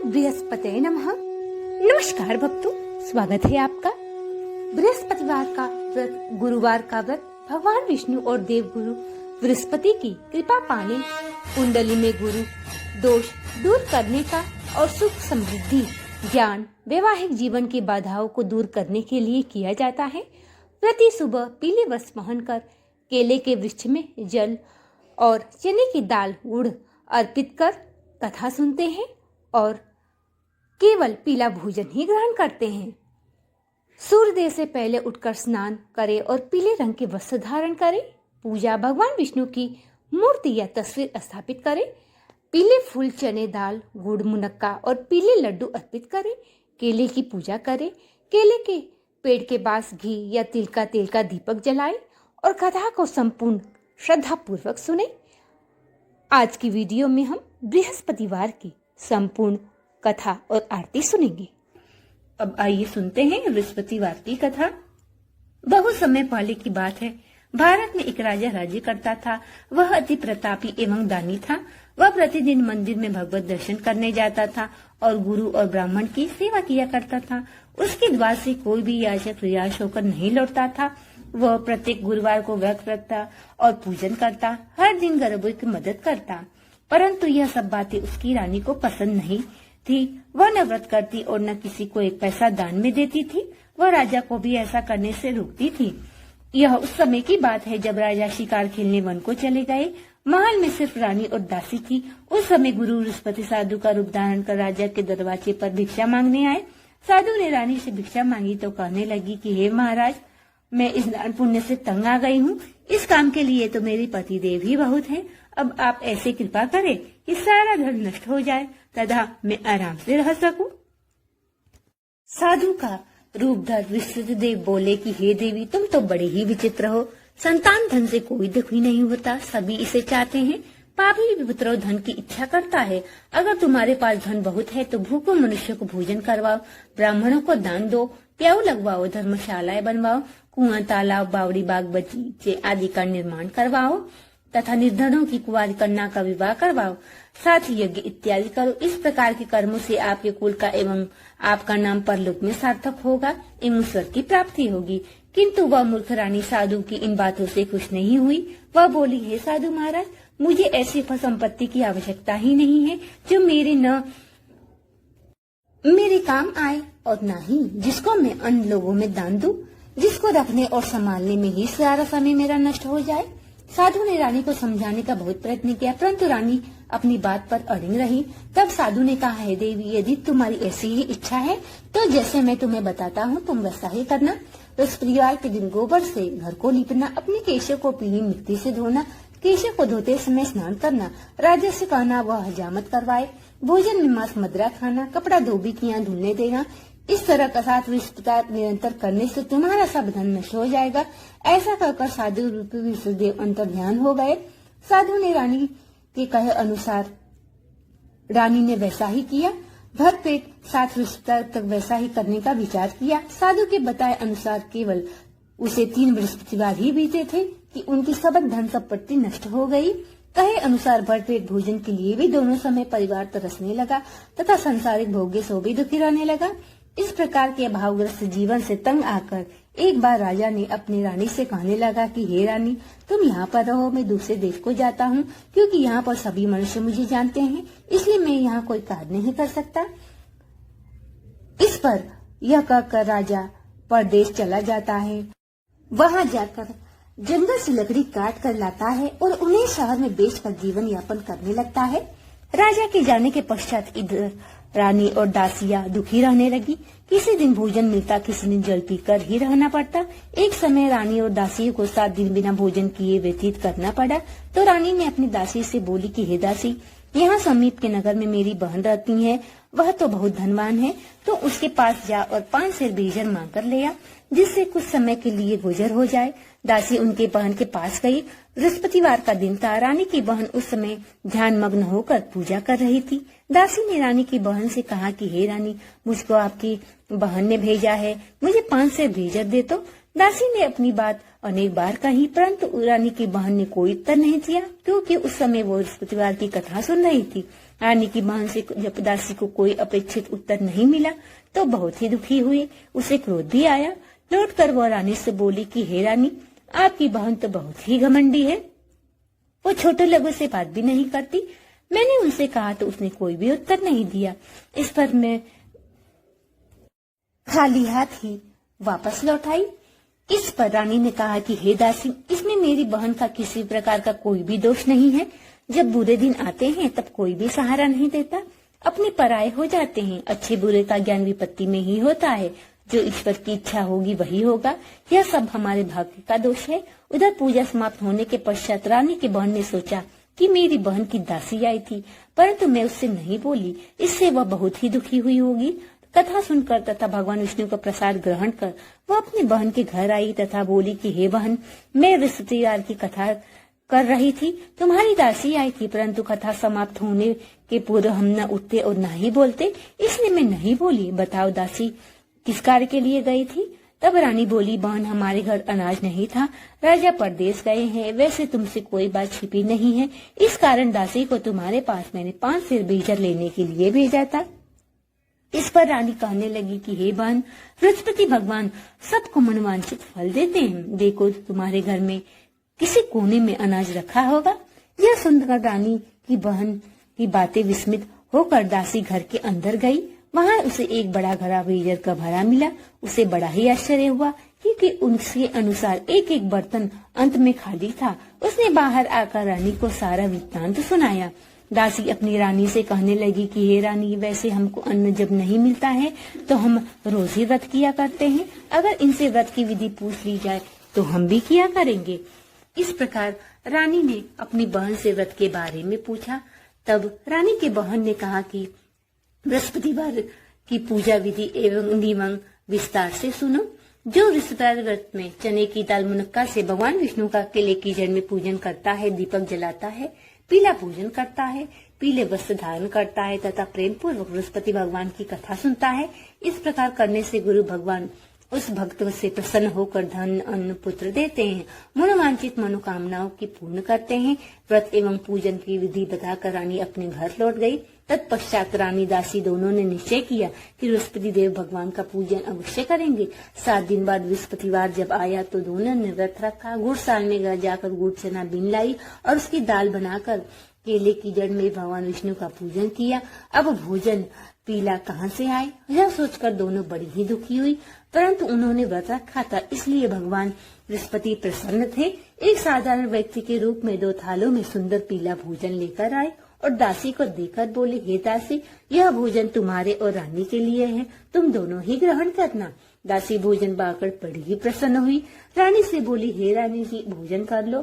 ओम बृहस्पति नमः। नमस्कार भक्तों, स्वागत है आपका। बृहस्पतिवार का व्रत, गुरुवार का व्रत भगवान विष्णु और देव गुरु बृहस्पति की कृपा पाने, कुंडली में गुरु दोष दूर करने का और सुख समृद्धि, ज्ञान, वैवाहिक जीवन की बाधाओं को दूर करने के लिए किया जाता है। प्रति सुबह पीले वस्त्र पहनकर केले के वृक्ष में जल और चने की दाल गुड़ अर्पित कर कथा सुनते हैं और केवल पीला भोजन ही ग्रहण करते हैं। सूर्योदय से पहले उठकर स्नान करें और पीले रंग के वस्त्र धारण करें। पूजा भगवान विष्णु की मूर्ति या तस्वीर स्थापित करें। पीले फूल, चने, दाल, गुड़, मुनक्का और पीले लड्डू अर्पित करें। केले की पूजा करें। केले के पेड़ के पास घी या तिल का तेल का दीपक जलाएं और कथा को संपूर्ण श्रद्धा पूर्वक सुने। आज की वीडियो में हम बृहस्पतिवार की संपूर्ण कथा और आरती सुनेंगे। अब आइए सुनते हैं बृहस्पतिवार की कथा। बहुत समय पहले की बात है। भारत में एक राजा राज्य करता था। वह अति प्रतापी एवं दानी था। वह प्रतिदिन मंदिर में भगवत दर्शन करने जाता था और गुरु और ब्राह्मण की सेवा किया करता था। उसके द्वार से कोई भी याचक निराश होकर नहीं लौटता था। वह प्रत्येक गुरुवार को व्रत रखता और पूजन करता। हर दिन गरीबों की मदद करता। परंतु यह सब बातें उसकी रानी को पसंद नहीं थी। वह न व्रत करती और न किसी को एक पैसा दान में देती थी। वह राजा को भी ऐसा करने से रोकती थी। यह उस समय की बात है जब राजा शिकार खेलने वन को चले गए। महल में सिर्फ रानी और दासी थी। उस समय गुरु बृहस्पति साधु का रूप धारण कर राजा के दरवाजे पर भिक्षा मांगने आए। साधु ने रानी से भिक्षा मांगी तो कहने लगी कि हे महाराज, मैं इस दान पुण्य से तंग आ गई हूँ। इस काम के लिए तो मेरे पति देव ही बहुत हैं। अब आप ऐसे कृपा करें कि सारा धन नष्ट हो जाए तथा मैं आराम से रह सकूं। साधु का रूप धर बृहस्पति देव बोले कि हे देवी, तुम तो बड़े ही विचित्र हो। संतान धन से कोई दुखी नहीं होता, सभी इसे चाहते हैं। पापी भी पुत्रों धन की इच्छा करता है। अगर तुम्हारे पास धन बहुत है तो भूखों मनुष्य को भोजन करवाओ, ब्राह्मणों को दान दो, प्याऊ लगवाओ, धर्मशालाएं बनवाओ, कुआं, तालाब, बावड़ी, बाग, बगीचे आदि का निर्माण करवाओ तथा निर्धनों की कुंवारी कन्या का विवाह करवाओ, साथ ही यज्ञ इत्यादि करो। इस प्रकार के कर्मों से आपके कुल का एवं आपका नाम परलोक में सार्थक होगा एवं ईश्वर की प्राप्ति होगी। किंतु वह मूर्ख रानी साधु की इन बातों से खुश नहीं हुई। वह बोली, हे साधु महाराज, मुझे ऐसी संपत्ति की आवश्यकता ही नहीं है जो मेरे काम आए और न ही जिसको मैं अन्य लोगों में दान दूं, जिसको रखने और संभालने में ही सारा समय मेरा नष्ट हो जाए। साधु ने रानी को समझाने का बहुत प्रयत्न किया, परंतु रानी अपनी बात पर अड़िग रही। तब साधु ने कहा, हे देवी, यदि तुम्हारी ऐसी ही इच्छा है तो जैसे मैं तुम्हें बताता हूँ तुम वैसा ही करना। बृहस्पतिवार के दिन गोबर से घर को लीपना, अपने केशों को पीली मिट्टी से धोना, केशों को धोते समय स्नान करना, राजा से कहना वह हजामत करवाए, भोजन में मांस मदिरा खाना, कपड़ा धोबी की यहाँ धुलने देना। इस तरह का 7 बृहस्पतिवार निरंतर करने से तुम्हारा सब धन नष्ट हो जाएगा। ऐसा कहकर साधु रूपी विष्णुदेव अंतर्ध्यान हो गए। साधु ने रानी के कहे अनुसार रानी ने वैसा ही किया। भर पेट 7 बृहस्पतिवार तक वैसा ही करने का विचार किया। साधु के बताए अनुसार केवल उसे 3 बृहस्पतिवार ही बीते थे कि उनकी सब धन संपत्ति नष्ट हो गई। कहे अनुसार भरपेट भोजन के लिए भी दोनों समय परिवार तरसने लगा तथा संसारिक भोग्य से भी दुखी रहने लगा। इस प्रकार के अभावग्रस्त जीवन से तंग आकर एक बार राजा ने अपनी रानी से कहने लगा कि हे रानी, तुम यहाँ पर रहो, मैं दूसरे देश को जाता हूँ, क्योंकि यहाँ पर सभी मनुष्य मुझे जानते हैं, इसलिए मैं यहाँ कोई कार्य नहीं कर सकता। इस पर यह कहकर राजा परदेश चला जाता है। वहाँ जाकर जंगल से लकड़ी काट कर लाता है और उन्हें शहर में बेचकर जीवन यापन करने लगता है। राजा के जाने के पश्चात इधर रानी और दासियां दुखी रहने लगी। किसी दिन भोजन मिलता, किसी दिन जल पीकर ही रहना पड़ता। एक समय रानी और दासियों को 7 दिन बिना भोजन किए व्यतीत करना पड़ा। तो रानी ने अपनी दासी से बोली कि हे दासी, यहाँ समीप के नगर में मेरी बहन रहती है, वह तो बहुत धनवान है, तो उसके पास जा और 5 सेर भोजन मांग कर ले आ, जिससे कुछ समय के लिए गुजर हो जाए। दासी उनके बहन के पास गई। बृहस्पतिवार का दिन था। रानी की बहन उस समय ध्यान मग्न होकर पूजा कर रही थी। दासी ने रानी की बहन से कहा कि हे रानी, मुझको आपकी बहन ने भेजा है, मुझे 5 सेर भेजर दे। तो दासी ने अपनी बात अनेक बार कही, परंतु रानी की बहन ने कोई उत्तर नहीं दिया, क्योंकि उस समय वो बृहस्पतिवार की कथा सुन रही थी। रानी की बहन से जब दासी को कोई अपेक्षित उत्तर नहीं मिला तो बहुत ही दुखी हुई। उसे क्रोध भी आया। लौटकर वह रानी से बोली कि हे रानी, आपकी बहन तो बहुत ही घमंडी है। वो छोटे लोगों से बात भी नहीं करती। मैंने उनसे कहा तो उसने कोई भी उत्तर नहीं दिया। इस पर मैं खाली हाथ ही वापस लौट आई। इस पर रानी ने कहा कि हे दासी, इसमें मेरी बहन का किसी प्रकार का कोई भी दोष नहीं है। जब बुरे दिन आते हैं तब कोई भी सहारा नहीं देता, अपने पराये हो जाते हैं। अच्छे बुरे का ज्ञान विपत्ति में ही होता है। जो ईश्वर की इच्छा होगी वही होगा। यह सब हमारे भाग्य का दोष है। उधर पूजा समाप्त होने के पश्चात रानी की बहन ने सोचा कि मेरी बहन की दासी आई थी, परंतु मैं उससे नहीं बोली, इससे वह बहुत ही दुखी हुई होगी। कथा सुनकर तथा भगवान विष्णु का प्रसाद ग्रहण कर वह अपनी बहन के घर आई तथा बोली कि हे बहन, मैं बृहस्पतिवार की कथा कर रही थी, तुम्हारी दासी आई थी, परंतु कथा समाप्त होने के पूर्व हम न उठते और न ही बोलते, इसलिए मैं नहीं बोली। बताओ दासी किस कार्य के लिए गई थी? तब रानी बोली, बहन, हमारे घर अनाज नहीं था, राजा परदेश गए हैं। वैसे तुमसे कोई बात छिपी नहीं है, इस कारण दासी को तुम्हारे पास मैंने 5 सेर बीजर लेने के लिए भेजा था। इस पर रानी कहने लगी कि हे बहन, बृहस्पति भगवान सबको मनवांछित फल देते हैं। देखो तुम्हारे घर में किसी कोने में अनाज रखा होगा। यह सुनकर रानी की बहन की बातें विस्मित होकर दासी घर के अंदर गई। वहां उसे एक बड़ा घड़ा बीजर का भरा मिला। उसे बड़ा ही आश्चर्य हुआ क्योंकि उनके अनुसार एक एक बर्तन अंत में खाली था। उसने बाहर आकर रानी को सारा वृत्तांत सुनाया। दासी अपनी रानी से कहने लगी कि हे रानी, वैसे हमको अन्न जब नहीं मिलता है तो हम रोज ही व्रत किया करते हैं। अगर इनसे व्रत की विधि पूछ ली जाए तो हम भी किया करेंगे। इस प्रकार रानी ने अपनी बहन से व्रत के बारे में पूछा। तब रानी के बहन ने कहा कि बृहस्पतिवार की पूजा विधि एवं नियम विस्तार से सुनो। जो बृहस्पतिवार व्रत में चने की दाल मुनक्का से भगवान विष्णु का केले की जड़ में पूजन करता है, दीपक जलाता है, पीला पूजन करता है, पीले वस्त्र धारण करता है तथा प्रेम पूर्वक बृहस्पति भगवान की कथा सुनता है, इस प्रकार करने से गुरु भगवान उस भक्त से प्रसन्न होकर धन अन्न पुत्र देते हैं, मनोवांछित मनोकामनाओं की पूर्ण करते हैं। व्रत एवं पूजन की विधि बताकर रानी अपने घर लौट गई। तत्पश्चात रानी दासी दोनों ने निश्चय किया कि बृहस्पति देव भगवान का पूजन अवश्य करेंगे। 7 दिन बाद बृहस्पतिवार जब आया तो दोनों ने व्रत रखा। गुड़साल में जाकर गुड़ चना बीन लाई और उसकी दाल बनाकर केले की जड़ में भगवान विष्णु का पूजन किया। अब भोजन पीला कहाँ से आए, यह सोचकर दोनों बड़ी ही दुखी हुई, परंतु उन्होंने व्रत रखा था इसलिए भगवान बृहस्पति प्रसन्न थे। एक साधारण व्यक्ति के रूप में 2 थालों में सुंदर पीला भोजन लेकर आए और दासी को देकर बोले, हे दासी, यह भोजन तुम्हारे और रानी के लिए है, तुम दोनों ही ग्रहण करना। दासी भोजन पाकर बड़ी ही प्रसन्न हुई। रानी से बोली, हे रानी जी, भोजन कर लो।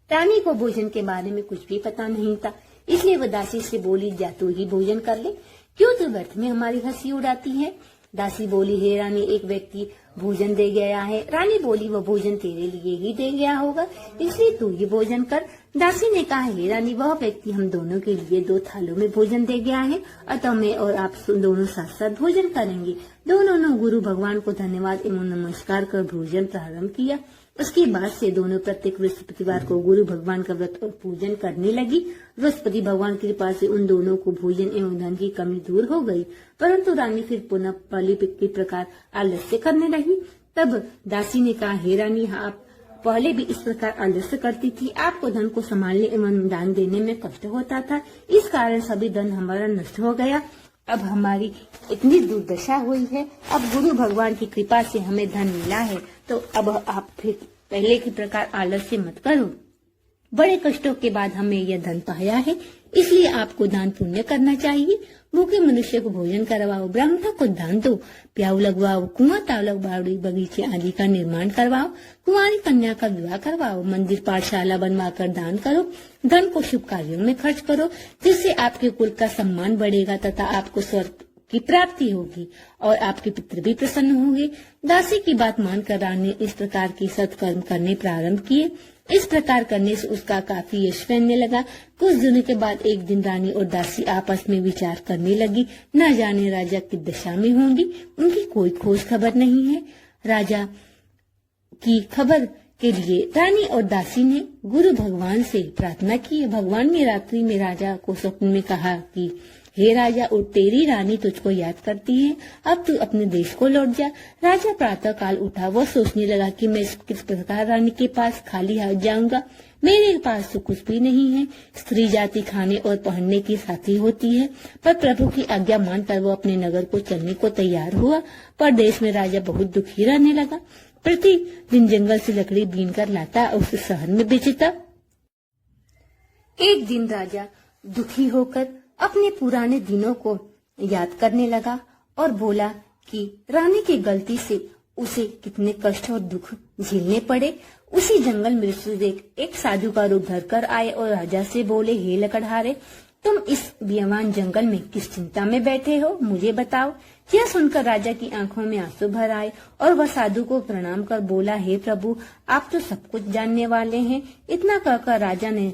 रानी को भोजन के बारे में कुछ भी पता नहीं था, इसलिए वह दासी से बोली, जा तू ही भोजन कर ले, क्यों तू व्यर्थ में हमारी हंसी उड़ाती है। दासी बोली, हे रानी, एक व्यक्ति भोजन दे गया है। रानी बोली, वह भोजन तेरे लिए ही दे गया होगा, इसलिए तू ही भोजन कर। दासी ने कहा, हे रानी, वह व्यक्ति हम दोनों के लिए 2 थालों में भोजन दे गया है, अतः मैं और आप दोनों साथ साथ भोजन करेंगे। दोनों ने गुरु भगवान को धन्यवाद एवं नमस्कार कर भोजन प्रारंभ किया। उसके बाद से दोनों प्रत्येक बृहस्पतिवार को गुरु भगवान का व्रत और पूजन करने लगी। बृहस्पति भगवान की कृपा से उन दोनों को भोजन एवं धन की कमी दूर हो गई, परंतु रानी फिर पुनः पहले के प्रकार आलस्य करने लगी। तब दासी ने कहा, हे रानी, आप पहले भी इस प्रकार आलस्य करती थी, आपको धन को संभालने एवं दान देने में कष्ट होता था, इस कारण सभी धन हमारा नष्ट हो गया। अब हमारी इतनी दुर्दशा हुई है, अब गुरु भगवान की कृपा से हमें धन मिला है, तो अब आप फिर पहले की प्रकार आलस्य मत करो। बड़े कष्टों के बाद हमें यह धन पाया है, इसलिए आपको दान पुण्य करना चाहिए। भूखे मनुष्य को भोजन करवाओ, ब्राह्मणों को दान दो, प्याऊ लगवाओ, कुआं तालाब बाड़ी बगीचे आदि का निर्माण करवाओ, कुंवारी कन्या का विवाह करवाओ, मंदिर पाठशाला बनवाकर दान करो, धन को शुभ कार्यों में खर्च करो, जिससे आपके कुल का सम्मान बढ़ेगा तथा आपको स्वर्ग की प्राप्ति होगी और आपके पितृ भी प्रसन्न होंगे। दासी की बात मानकर रानी ने इस प्रकार की सत्कर्म करने प्रारंभ किए। इस प्रकार करने से उसका काफी यश फैलने लगा। कुछ दिनों के बाद एक दिन रानी और दासी आपस में विचार करने लगी, न जाने राजा किस दशा में होंगी, उनकी कोई खोज खबर नहीं है। राजा की खबर के लिए रानी और दासी ने गुरु भगवान से प्रार्थना की। भगवान ने रात्रि में राजा को स्वप्न में कहा कि हे राजा, उठ, तेरी रानी तुझको याद करती है, अब तू अपने देश को लौट जा। राजा प्रातः काल उठा। वह सोचने लगा कि मैं किस प्रकार रानी के पास खाली हाथ जाऊंगा। मेरे पास तो कुछ भी नहीं है। स्त्री जाति खाने और पहनने की साथी होती है। पर प्रभु की आज्ञा मानकर वो अपने नगर को चलने को तैयार हुआ। पर देश में राजा बहुत दुखी रहने लगा। प्रतिदिन जंगल से लकड़ी बीन कर लाता और उसे शहर में बेचता। एक दिन राजा दुखी होकर अपने पुराने दिनों को याद करने लगा और बोला कि रानी की गलती से उसे कितने कष्ट और दुख झेलने पड़े। उसी जंगल में ऋषिदेव एक साधु का रूप धरकर आए और राजा से बोले, हे लकड़हारे, तुम इस बेईमान जंगल में किस चिंता में बैठे हो, मुझे बताओ। यह सुनकर राजा की आंखों में आंसू भर आए और वह साधु को प्रणाम कर बोला, हे प्रभु, आप तो सब कुछ जानने वाले हैं। इतना कहकर राजा ने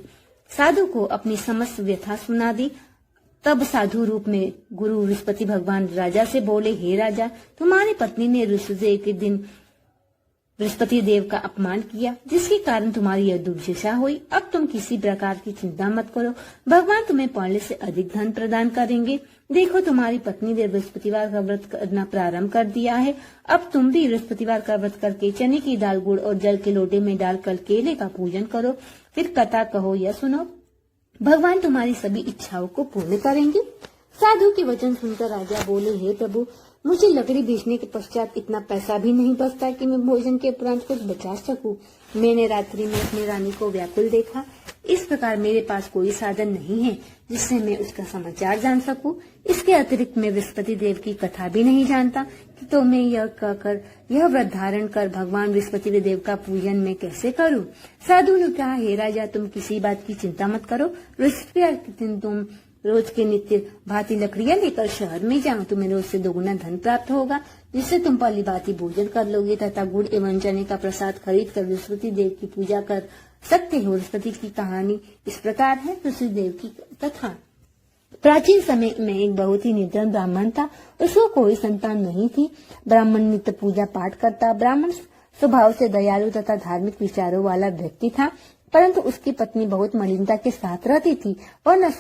साधु को अपनी समस्त व्यथा सुना दी। तब साधु रूप में गुरु बृहस्पति भगवान राजा से बोले, हे राजा, तुम्हारी पत्नी ने ऋषिदेव के दिन बृहस्पति देव का अपमान किया, जिसके कारण तुम्हारी यह दुर्दशा हुई। अब तुम किसी प्रकार की चिंता मत करो, भगवान तुम्हें पहले से अधिक धन प्रदान करेंगे। देखो, तुम्हारी पत्नी ने बृहस्पतिवार का व्रत करना प्रारंभ कर दिया है। अब तुम भी बृहस्पतिवार का व्रत करके चने की दाल, गुड़ और जल के लोटे में डालकर केले का पूजन करो। फिर कथा कहो या सुनो, भगवान तुम्हारी सभी इच्छाओं को पूर्ण करेंगे। साधु के वचन सुनकर राजा बोले, हे प्रभु, मुझे लकड़ी बेचने के पश्चात इतना पैसा भी नहीं बचता कि मैं भोजन के उपरांत कुछ बचा सकूं। मैंने रात्रि में अपनी रानी को व्याकुल देखा। इस प्रकार मेरे पास कोई साधन नहीं है जिससे मैं उसका समाचार जान सकूं। इसके अतिरिक्त मैं बृहस्पति देव की कथा भी नहीं जानता कि तो मैं यह कहकर यह व्रत धारण कर भगवान बृहस्पति देव का पूजन मैं कैसे करूं। साधु ने कहा, हे राजा, तुम किसी बात की चिंता मत करो। बृहस्पतिवार के दिन तुम रोज के नित्य भांति लकड़ियां लेकर शहर में जाओ। तुम्हें रोज से दोगुना धन प्राप्त होगा, जिससे तुम पहली भांति भोजन कर लोगे तथा गुड़ एवं चने का प्रसाद खरीद कर बृहस्पति देव की पूजा कर सकते हो। बृहस्पति की कहानी इस प्रकार है। बृहस्पति देव की कथा। प्राचीन समय में एक बहुत ही निर्धन ब्राह्मण था। उसको कोई संतान नहीं थी। ब्राह्मण नित्य पूजा पाठ करता। ब्राह्मण स्वभाव से दयालु तथा धार्मिक विचारों वाला व्यक्ति था, परंतु उसकी पत्नी बहुत मलिनता के साथ रहती थी। वह न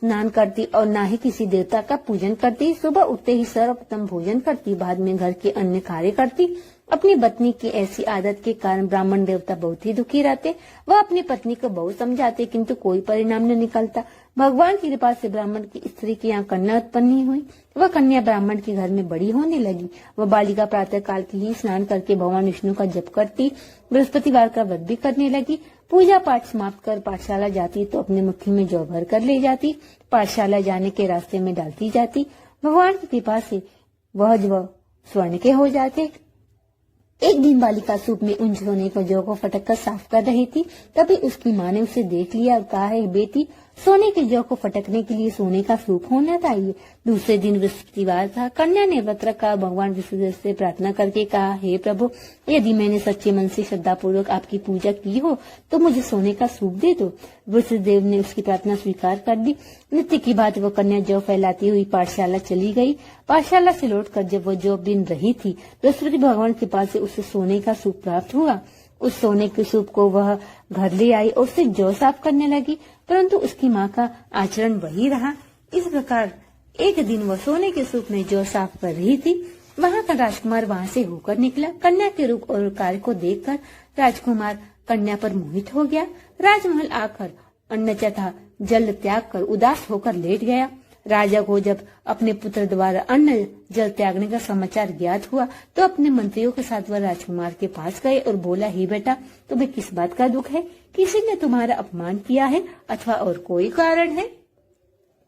स्नान करती और न ही किसी देवता का पूजन करती। सुबह उठते ही सर्वप्रथम भोजन करती, बाद में घर के अन्य कार्य करती। अपनी पत्नी की ऐसी आदत के कारण ब्राह्मण देवता बहुत ही दुखी रहते। वह अपनी पत्नी को बहुत समझाते, किंतु कोई परिणाम न निकलता। भगवान की कृपा से ब्राह्मण की स्त्री की यहाँ कन्या उत्पन्न हुई। वह कन्या ब्राह्मण के घर में बड़ी होने लगी। वह बालिका प्रातः काल की ही स्नान करके भगवान विष्णु का जप करती, बृहस्पतिवार का व्रत भी करने लगी। पूजा पाठ समाप्त कर पाठशाला जाती तो अपने मुट्ठी में जौ भर कर ले जाती। पाठशाला जाने के रास्ते में डालती जाती। भगवान की कृपा से वह स्वर्ण के हो जाते। एक दिन बालिका सूप में उन सोने को जौ को फटक कर साफ कर रही थी। तभी उसकी माँ ने उसे देख लिया और कहा, है बेटी, सोने के जौ को फटकने के लिए सोने का सूप होना चाहिए। दूसरे दिन बृहस्पतिवार था। कन्या ने व्रत रखा। भगवान विष्णु से प्रार्थना करके कहा, हे प्रभु, यदि मैंने सच्चे मन से श्रद्धा पूर्वक आपकी पूजा की हो तो मुझे सोने का सूप दे दो। बृहस्पतिदेव ने उसकी प्रार्थना स्वीकार कर दी। नित्य की बात वह कन्या जौ फैलाती हुई पाठशाला चली गई। पाठशाला से लौटकर जब वह जौ बिन रही थी, बृहस्पति भगवान के पास से उसे सोने का सूप प्राप्त हुआ। उस सोने के सूप को वह घर ले आई और उसे जौ साफ करने लगी, परंतु उसकी माँ का आचरण वही रहा। इस प्रकार एक दिन वह सोने के सूप में जौ साफ कर रही थी। वहाँ का राजकुमार वहाँ से होकर निकला। कन्या के रूप और कार्य को देखकर राजकुमार कन्या पर मोहित हो गया। राजमहल आकर अन्न तथा जल त्याग कर उदास होकर लेट गया। राजा को जब अपने पुत्र द्वारा अन्न जल त्यागने का समाचार ज्ञात हुआ तो अपने मंत्रियों के साथ वह राजकुमार के पास गए और बोला, ही बेटा, तुम्हें किस बात का दुख है? किसी ने तुम्हारा अपमान किया है अथवा और कोई कारण है?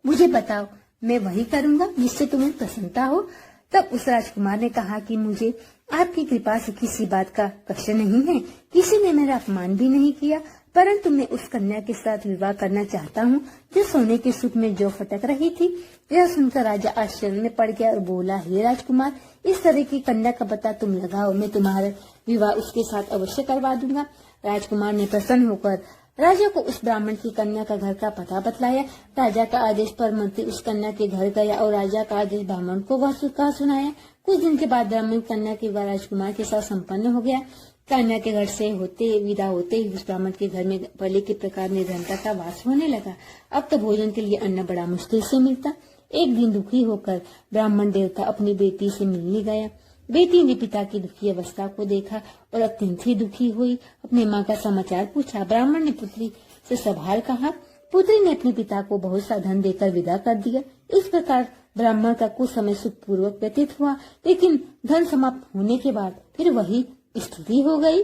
मुझे बताओ, मैं वही करूंगा जिससे तुम्हें प्रसन्नता हो। तब उस राजकुमार ने कहा कि मुझे आपकी कृपा से किसी बात का कष्ट नहीं है। किसी ने मेरा अपमान भी नहीं किया, परंतु मैं उस कन्या के साथ विवाह करना चाहता हूँ जो सोने के सूप में जौ फटक रही थी। यह सुनकर राजा आश्चर्य में पड़ गया और बोला, हे राजकुमार, इस तरह की कन्या का पता तुम लगाओ, मैं तुम्हारा विवाह उसके साथ अवश्य करवा दूंगा। राजकुमार ने प्रसन्न होकर राजा को उस ब्राह्मण की कन्या का घर का पता बतलाया। राजा का आदेश पर मंत्री उस कन्या के घर गया और राजा का आदेश ब्राह्मण को वह कहा सुनाया। कुछ दिन के बाद ब्राह्मण कन्या के विवाह राजकुमार के साथ संपन्न हो गया। कन्या के घर से विदा होते ही उस ब्राह्मण के घर में पहले के प्रकार निर्धनता का वास होने लगा। अब तो भोजन के लिए अन्न बड़ा मुश्किल से मिलता। एक दिन दुखी होकर ब्राह्मण देवता अपनी बेटी से मिलने गया। बेटी ने पिता की दुखी अवस्था को देखा और अत्यंत ही दुखी हुई। अपनी माँ का समाचार पूछा। ब्राह्मण ने पुत्री से सवाल कहा। पुत्री ने अपने पिता को बहुत सा धन देकर विदा कर दिया। इस प्रकार ब्राह्मण का कुछ समय सुखपूर्वक व्यतीत हुआ, लेकिन धन समाप्त होने के बाद फिर वही स्थिति हो गई।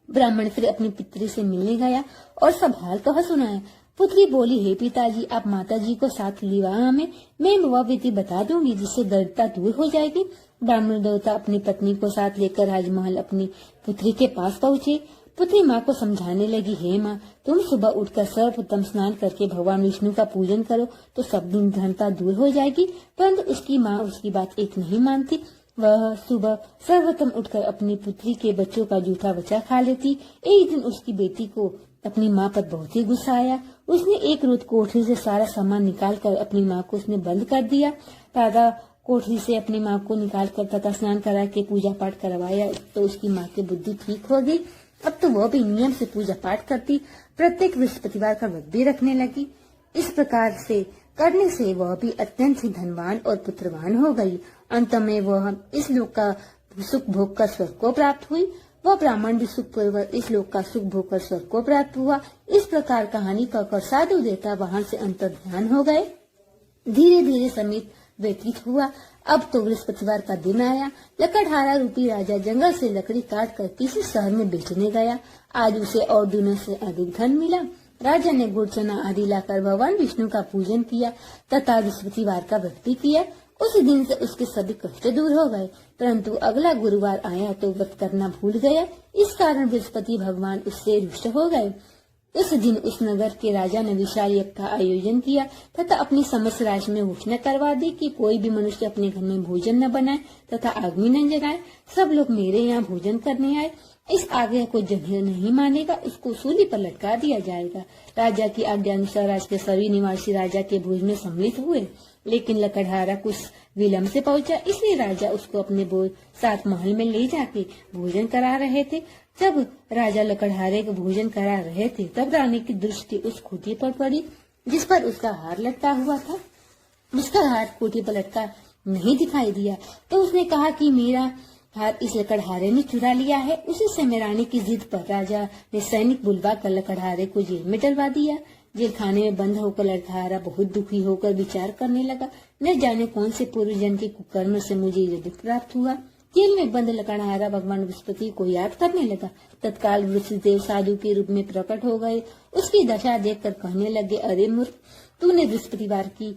ब्राह्मण फिर अपनी पुत्री से मिलने गया और सब हाल कहा सुनाया। पुत्री बोली, हे पिताजी, आप माताजी को साथ लिवा में मैं वह विधि बता दूंगी जिससे दरिद्रता दूर हो जाएगी। ब्राह्मण देवता अपनी पत्नी को साथ लेकर राजमहल अपनी पुत्री के पास पहुँचे। पुत्री माँ को समझाने लगी, हे माँ, तुम सुबह उठकर सर्वप्रथम स्नान करके भगवान विष्णु का पूजन करो तो सब दिन धनता दूर हो जाएगी। परंतु उसकी माँ उसकी बात एक नहीं मानती। वह सुबह सर्वप्रथम उठकर अपनी पुत्री के बच्चों का जूठा बच्चा खा लेती। एक दिन उसकी बेटी को अपनी माँ पर बहुत ही गुस्सा आया। उसने एक रोज कोठरी से सारा सामान निकालकर अपनी माँ को उसने बंद कर दिया। दादा कोठरी से अपनी माँ को निकाल कर तथा स्नान करा के पूजा पाठ करवाया तो उसकी माँ की बुद्धि ठीक हो गई। अब तो वह भी नियम से पूजा पाठ करती, प्रत्येक बृहस्पतिवार का व्रत भी रखने लगी। इस प्रकार से करने से वह भी अत्यंत ही धनवान और पुत्रवान हो गई। अंत में वह इस लोक का सुख भोग कर स्वर्ग को प्राप्त हुई। वह ब्राह्मण भी सुखपूर्वक इस लोक का सुख भोग कर स्वर्ग को प्राप्त हुआ। इस प्रकार कहानी कहकर साधु देवता वहां से अंतर ध्यान हो गए। धीरे धीरे समय व्यतीत हुआ। अब तो बृहस्पतिवार का दिन आया। लकड़हारा रूपी राजा जंगल से लकड़ी काट कर किसी शहर में बेचने गया। आज उसे और दिनों से अधिक धन मिला। राजा ने गुड़ चना आदि लाकर भगवान विष्णु का पूजन किया तथा बृहस्पतिवार का व्रत भी किया। उस दिन से उसके सभी कष्ट दूर हो गए। परंतु अगला गुरुवार आया तो व्रत करना भूल गया। इस कारण बृहस्पति भगवान उससे रुष्ट हो गए। उस दिन उस नगर के राजा ने विशाल यज्ञ का आयोजन किया तथा अपनी समस्त राज्य में घोषणा करवा दी कि कोई भी मनुष्य अपने घर में भोजन न बनाए तथा अग्नि न जलाए। सब लोग मेरे यहाँ भोजन करने आए। इस आज्ञा को जिन्हें नहीं मानेगा उसको सूली पर लटका दिया जाएगा। राजा की आज्ञा अनुसार राज्य के सभी निवासी राजा के भोज में सम्मिलित हुए, लेकिन लकड़हारा कुछ विलम्ब से पहुंचा, इसलिए राजा उसको अपने साथ महल में ले जाके भोजन करा रहे थे। जब राजा लकड़हारे को भोजन करा रहे थे तब रानी की दृष्टि उस खूंटी पर पड़ी जिस पर उसका हार लटका हुआ था। उसका हार खूंटी पर लटका नहीं दिखाई दिया तो उसने कहा कि मेरा हार इस लकड़हारे ने चुरा लिया है। उसी समय रानी की जिद पर राजा ने सैनिक बुलवा कर लकड़हारे को जेल में डलवा दिया। जेल खाने में बंद होकर लकड़हारा बहुत दुखी होकर विचार करने लगा, न जाने कौन से पूर्व जन्म के कुकर्म से मुझे ये दुख प्राप्त हुआ। जेल में बंद लकड़हारा भगवान बृहस्पति को याद करने लगा। तत्काल बृहस्पतिदेव साधु के रूप में प्रकट हो गए। उसकी दशा देखकर कहने लगे, अरे मूर्ख, तूने बृहस्पतिवार की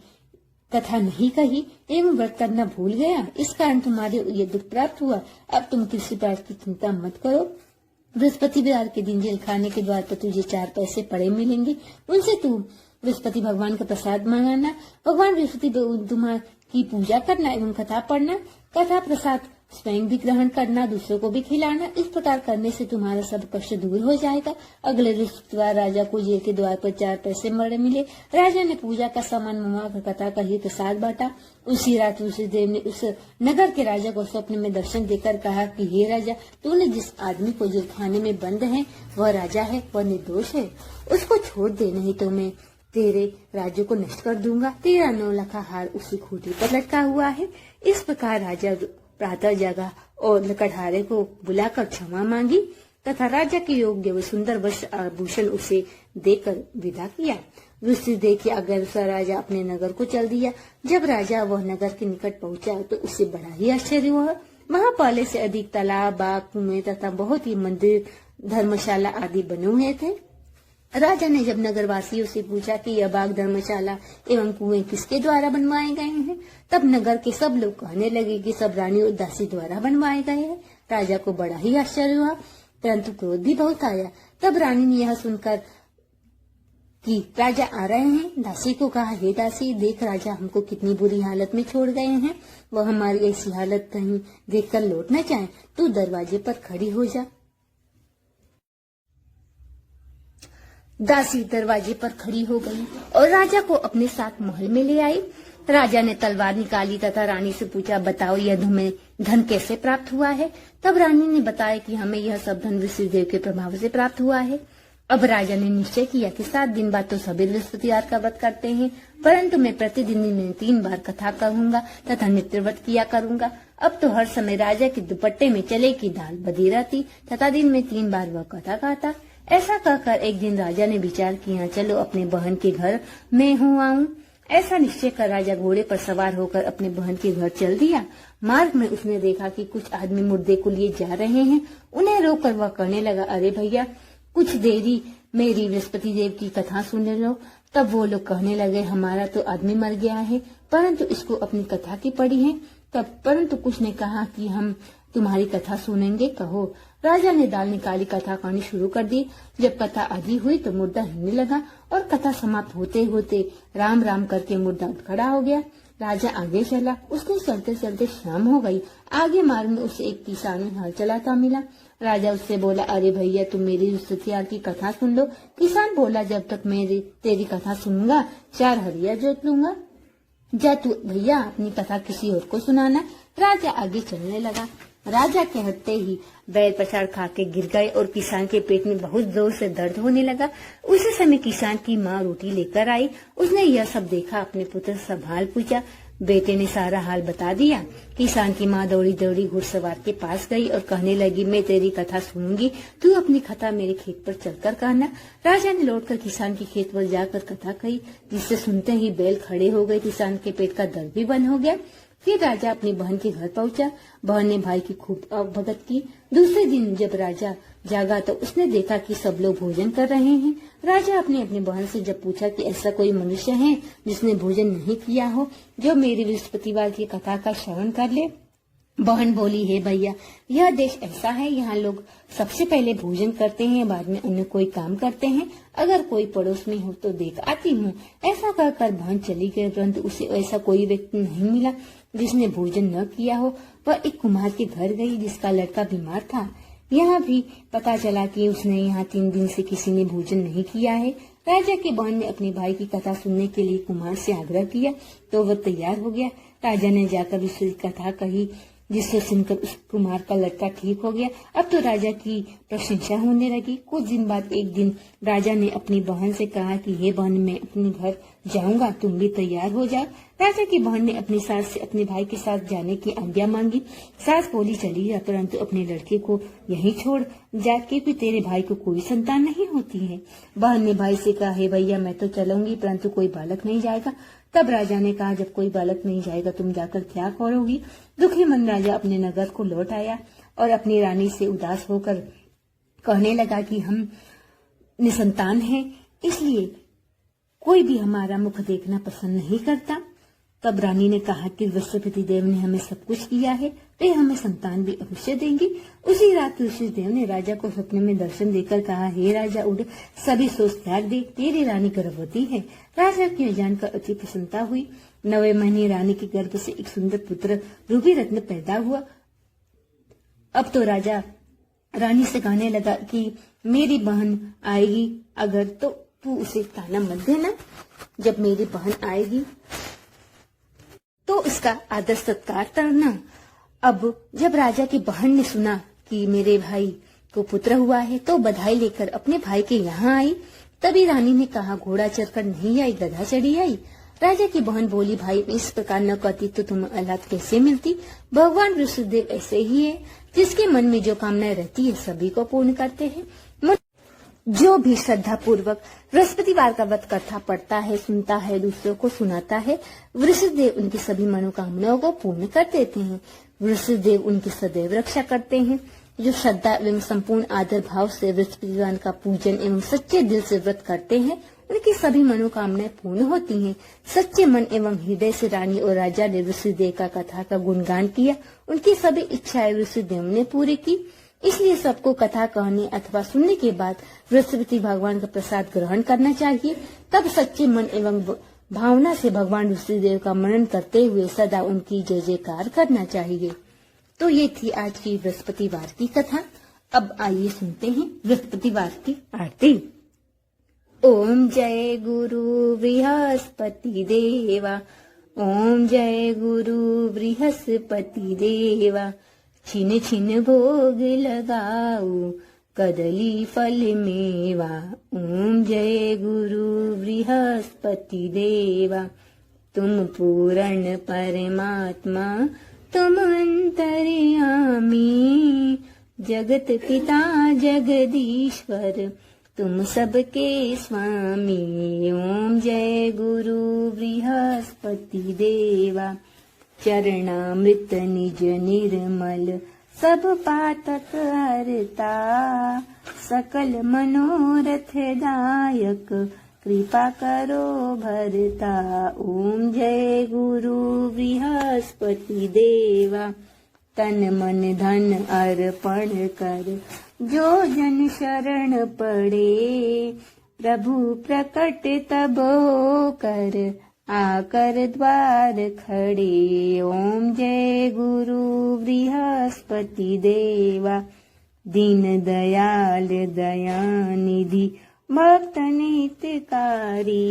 कथा नहीं कही एवं व्रत करना भूल गया, इस कारण तुम्हारे ये दुख प्राप्त हुआ। अब तुम किसी बात की चिंता मत करो। बृहस्पतिवार के दिन जेल खाने के द्वार पर तुझे 4 पैसे पड़े मिलेंगे, उनसे तू बृहस्पति भगवान का प्रसाद मंगाना। भगवान बृहस्पति की पूजा करना एवं कथा पढ़ना, कथा प्रसाद स्वयं भी ग्रहण करना, दूसरों को भी खिलाना। इस प्रकार करने से तुम्हारा सब कष्ट दूर हो जाएगा। अगले बृहस्पतिवार राजा को जेल के द्वार पर 4 पैसे मड़े मिले। राजा ने पूजा का सामान मंगवा कथा का ही प्रसाद बांटा। उसी रात बृहस्पतिदेव ने उस नगर के राजा को स्वप्न में दर्शन देकर कहा कि हे राजा, तूने जिस आदमी को जेल खाने में बंद है वह राजा है, वह निर्दोष है, उसको छोड़ दे, नहीं तो मैं तेरे राज्य को नष्ट कर दूंगा। तेरा 9 लाख हार उसी खूंटी पर लटका हुआ है। इस प्रकार राजा प्रातः जागा और लकड़हारे को बुलाकर क्षमा मांगी तथा राजा के योग्य व सुंदर वस्त्र आभूषण उसे देकर विदा किया। बृहस्पतिदेव की आज्ञा अनुसार राजा अपने नगर को चल दिया। जब राजा वह नगर के निकट पहुंचा तो उसे बड़ा ही आश्चर्य हुआ। वहाँ पहले से अधिक तालाब, बाग, कुएं तथा बहुत ही मंदिर, धर्मशाला आदि बने हुए थे। राजा ने जब नगरवासियों से पूछा कि यह बाग, धर्मशाला एवं कुएं किसके द्वारा बनवाए गए हैं, तब नगर के सब लोग कहने लगे कि सब रानी और दासी द्वारा बनवाए गए हैं। राजा को बड़ा ही आश्चर्य हुआ, परंतु क्रोध भी बहुत आया। तब रानी ने यह सुनकर कि राजा आ रहे हैं, दासी को कहा, हे दासी, देख राजा हमको कितनी बुरी हालत में छोड़ गए हैं। वह हमारी ऐसी हालत कहीं देखकर लौट न जाए, तू दरवाजे पर खड़ी हो जा। दासी दरवाजे पर खड़ी हो गई और राजा को अपने साथ महल में ले आई। राजा ने तलवार निकाली तथा रानी से पूछा, बताओ यह तुम्हें धन कैसे प्राप्त हुआ है। तब रानी ने बताया कि हमें यह सब धन ऋषिदेव के प्रभाव से प्राप्त हुआ है। अब राजा ने निश्चय किया कि 7 दिन बाद तो सभी बृहस्पतिवार का व्रत करते हैं, परंतु मैं प्रतिदिन में 3 बार कथा कहूंगा तथा नित्य व्रत किया करूंगा। अब तो हर समय राजा के दुपट्टे में चले की दाल बधी रहती तथा दिन में 3 बार वह कथा कहता। ऐसा कहकर एक दिन राजा ने विचार किया, चलो अपने बहन के घर में हूँ आऊं। ऐसा निश्चय कर राजा घोड़े पर सवार होकर अपने बहन के घर चल दिया। मार्ग में उसने देखा कि कुछ आदमी मुर्दे को लिए जा रहे हैं। उन्हें रोककर वह कहने लगा, अरे भैया कुछ देरी मेरी बृहस्पति देव की कथा सुन लो। तब वो लोग कहने लगे, हमारा तो आदमी मर गया है, परंतु इसको अपनी कथा की पड़ी है। तब परंतु कुछ ने कहा कि हम तुम्हारी कथा सुनेंगे, कहो। राजा ने दाल निकाली, कथा कहनी शुरू कर दी। जब कथा आधी हुई तो मुर्दा हिलने लगा और कथा समाप्त होते होते राम राम करके मुर्दा उठ खड़ा हो गया। राजा आगे चला, उसने चलते चलते शाम हो गई। आगे मार्ग में उसे एक किसान हल चलाता मिला। राजा उससे बोला, अरे भैया तुम मेरी बृहस्पतिवार की कथा सुन लो। किसान बोला, जब तक मैं तेरी कथा सुनूंगा 4 हरिया जोत लूंगा। जा तू भैया अपनी कथा किसी और को सुनाना। राजा आगे चलने लगा। राजा के हटते ही बैल पछाड़ खा के गिर गए और किसान के पेट में बहुत जोर से दर्द होने लगा। उसी समय किसान की माँ रोटी लेकर आई। उसने यह सब देखा, अपने पुत्र से सवाल पूछा। बेटे ने सारा हाल बता दिया। किसान की माँ दौड़ी दौड़ी घुड़सवार के पास गई और कहने लगी, मैं तेरी कथा सुनूंगी, तू अपनी कथा मेरे खेत पर चलकर कहना। राजा ने लौटकर किसान के खेत पर जाकर कथा कही, जिससे सुनते ही बैल खड़े हो गए। किसान के पेट का दर्द भी बंद हो गया। फिर राजा अपनी बहन के घर पहुंचा। बहन ने भाई की खूब भगत की। दूसरे दिन जब राजा जागा तो उसने देखा कि सब लोग भोजन कर रहे हैं। राजा अपनी बहन से जब पूछा कि ऐसा कोई मनुष्य है जिसने भोजन नहीं किया हो, जो मेरी बृहस्पतिवार की कथा का श्रवण कर ले। बहन बोली, हे भैया यह देश ऐसा है, यहाँ लोग सबसे पहले भोजन करते हैं, बाद में अन्य कोई काम करते हैं। अगर कोई पड़ोस में हो तो देख आती हूँ। ऐसा कहकर बहन चली गई, परंतु उसे ऐसा कोई व्यक्ति नहीं मिला जिसने भोजन न किया हो। वह एक कुम्हार के घर गई जिसका लड़का बीमार था। यहाँ भी पता चला कि उसने यहाँ 3 दिन से किसी ने भोजन नहीं किया है। राजा की बहन ने अपने भाई की कथा सुनने के लिए कुम्हार से आग्रह किया तो वह तैयार हो गया। राजा ने जाकर उससे कथा कही, जिससे सुनकर उस कुम्हार का लड़का ठीक हो गया। अब तो राजा की प्रशंसा होने लगी। कुछ दिन बाद एक दिन राजा ने अपनी बहन से कहा कि हे बहन, मैं अपने घर जाऊंगा, तुम भी तैयार हो जाओ। राजा की बहन ने अपनी सास से अपने भाई के साथ जाने की आज्ञा मांगी। सास बोली, चली जा, परंतु अपने लड़के को यहीं छोड़ जा, क्योंकि तेरे भाई को कोई संतान नहीं होती है। बहन ने भाई से कहा, हे भैया मैं तो चलूंगी, परंतु कोई बालक नहीं जाएगा। तब राजा ने कहा, जब कोई बालक नहीं जाएगा तुम जाकर क्या करोगी। दुखी मन राजा अपने नगर को लौट आया और अपनी रानी से उदास होकर कहने लगा कि हम निसंतान हैं, इसलिए कोई भी हमारा मुख देखना पसंद नहीं करता। तब रानी ने कहा कि बृहस्पति देव ने हमें सब कुछ किया है, वे हमें संतान भी अवश्य देंगे। उसी रात ऋषि देव ने राजा को सपने में दर्शन देकर कहा, हे राजा उठ, सभी सोच त्याग दे, तेरी रानी गर्भवती है। राजा की जानकर अति प्रसन्नता हुई। 9वें महीने रानी के गर्भ से एक सुंदर पुत्र रूपी रत्न पैदा हुआ। अब तो राजा रानी से कहने लगा कि मेरी बहन आएगी अगर तो तू उसे ताना मत देना। जब मेरी बहन आएगी तो उसका आदर सत्कार करना। अब जब राजा की बहन ने सुना कि मेरे भाई को पुत्र हुआ है तो बधाई लेकर अपने भाई के यहाँ आई। तभी रानी ने कहा, घोड़ा चढ़कर नहीं आई, गधा चढ़ी आई। राजा की बहन बोली, भाई इस प्रकार न करती तो तुम औलाद कैसे मिलती। भगवान ऋषिदेव ऐसे ही है, जिसके मन में जो कामनाएं रहती है सभी को पूर्ण करते हैं। जो भी श्रद्धा पूर्वक बृहस्पतिवार का व्रत कथा पढ़ता है, सुनता है, दूसरों को सुनाता है, वृषदेव उनकी सभी मनोकामनाओं को पूर्ण कर देते हैं। वृषदेव उनकी सदैव रक्षा करते हैं। जो श्रद्धा एवं संपूर्ण आदर भाव से बृहस्पतिवार का पूजन एवं सच्चे दिल से व्रत करते हैं, उनकी सभी मनोकामनाएं पूर्ण होती हैं। सच्चे मन एवं हृदय से रानी और राजा ने ऋषिदेव का कथा का गुणगान किया। उनकी सभी इच्छाएं ऋषिदेव ने पूरी की। इसलिए सबको कथा कहने अथवा सुनने के बाद बृहस्पति भगवान का प्रसाद ग्रहण करना चाहिए। तब सच्चे मन एवं भावना से भगवान ऋषिदेव का मनन करते हुए सदा उनकी जय जयकार करना चाहिए। तो ये थी आज की बृहस्पतिवार की कथा। अब आइए सुनते हैं बृहस्पतिवार की आरती। ओम जय गुरु बृहस्पति देवा, ओम जय गुरु बृहस्पति देवा, छिन छिन भोग लगाऊ कदली फल मेवा। ओम जय गुरु बृहस्पति देवा, तुम पूर्ण परमात्मा तुम अंतर्यामी, जगत पिता जगदीश्वर तुम सबके स्वामी। ओम जय गुरु बृहस्पति देवा, चरणामृत निज निर्मल सब पातक हरता, सकल मनोरथ दायक कृपा करो भरता। ओम जय गुरु बृहस्पति देवा, तन मन धन अर्पण कर जो जन शरण पड़े, प्रभु प्रकट तब होकर आकर द्वार खड़े। ओम जय गुरु बृहस्पति देवा, दीन दयाल दयानिधि भक्त नितकारी,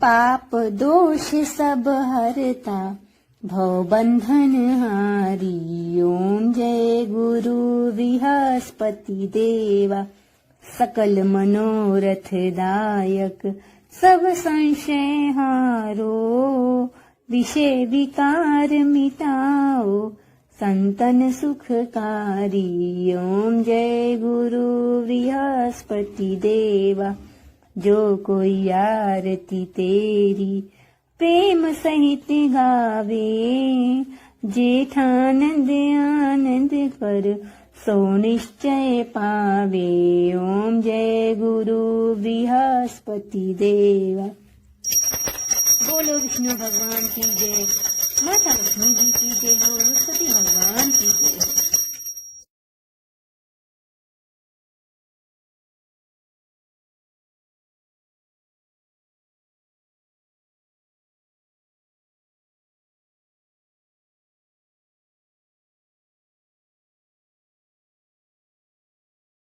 पाप दोष सब हरता भव बंधन हारी। ओम जय गुरु बृहस्पति देवा, सकल मनोरथ दायक सब संशय हारो, विषय विकार मिटाओ संतन सुखकारी। ओम जय गुरु बृहस्पति देवा, जो कोई आरती तेरी प्रेम सहित गावे, जेठानंद आनंद कर सो निश्चय पावे। ओम जय गुरु बृहस्पति देवा। बोलो विष्णु भगवान की जय, माता लक्ष्मी जी की जय हो, सरस्वती भगवान की जय हो।